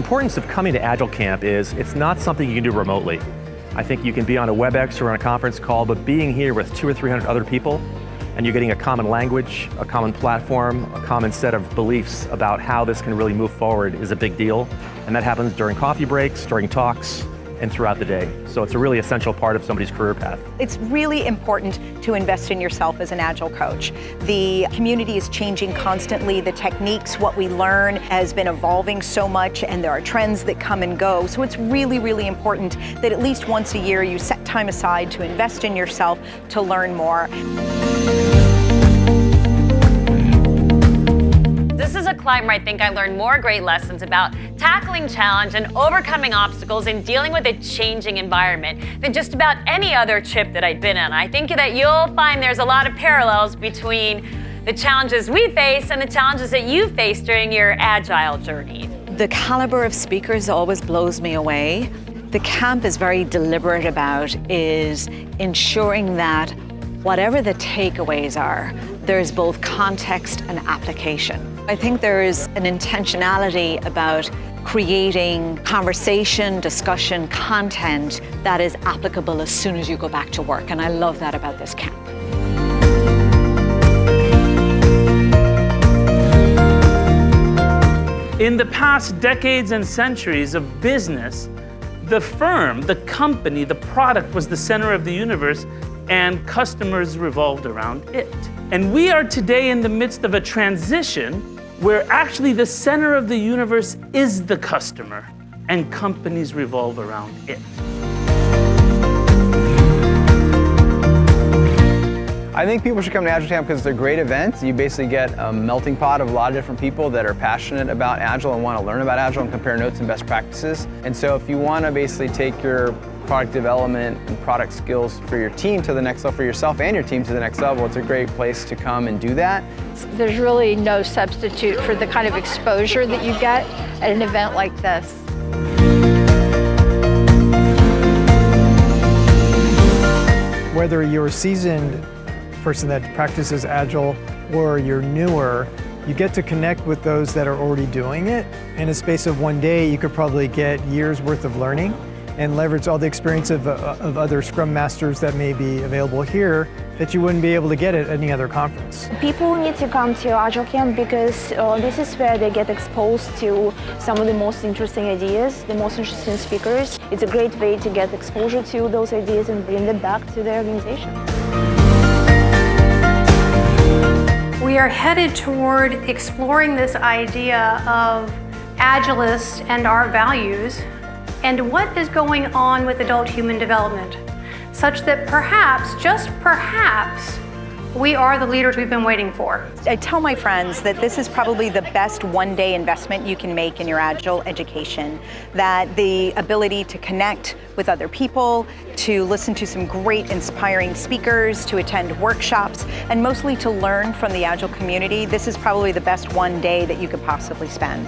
importance of coming to Agile Camp is it's not something you can do remotely. I think you can be on a WebEx or on a conference call, but being here with 200 or 300 other people, and you're getting a common language, a common platform, a common set of beliefs about how this can really move forward is a big deal. And that happens during coffee breaks, during talks, and throughout the day. So it's a really essential part of somebody's career path. It's really important to invest in yourself as an Agile coach. The community is changing constantly. The techniques, what we learn has been evolving so much, and there are trends that come and go. So it's really, really important that at least once a year you set time aside to invest in yourself to learn more. This is a climb where I think I learned more great lessons about tackling challenge and overcoming obstacles and dealing with a changing environment than just about any other trip that I'd been on. I think that you'll find there's a lot of parallels between the challenges we face and the challenges that you face during your Agile journey. The caliber of speakers always blows me away. The camp is very deliberate about is ensuring that whatever the takeaways are, there's both context and application. I think there is an intentionality about creating conversation, discussion, content that is applicable as soon as you go back to work, and I love that about this camp. In the past decades and centuries of business, the firm, the company, the product was the center of the universe, and customers revolved around it. And we are today in the midst of a transition where actually the center of the universe is the customer, and companies revolve around it. I think people should come to Agile Camp because it's a great event. You basically get a melting pot of a lot of different people that are passionate about Agile and want to learn about Agile and compare notes and best practices. And so if you want to basically take your product development and product skills for your team to the next level, for yourself and your team to the next level, it's a great place to come and do that. There's really no substitute for the kind of exposure that you get at an event like this. Whether you're a seasoned person that practices Agile or you're newer, you get to connect with those that are already doing it. In a space of one day, you could probably get years worth of learning and leverage all the experience of other Scrum Masters that may be available here that you wouldn't be able to get at any other conference. People need to come to Agile Camp because this is where they get exposed to some of the most interesting ideas, the most interesting speakers. It's a great way to get exposure to those ideas and bring it back to their organization. We are headed toward exploring this idea of Agilists and our values and what is going on with adult human development, such that perhaps, just perhaps, we are the leaders we've been waiting for. I tell my friends that this is probably the best one-day investment you can make in your Agile education, that the ability to connect with other people, to listen to some great inspiring speakers, to attend workshops, and mostly to learn from the Agile community, this is probably the best one day that you could possibly spend.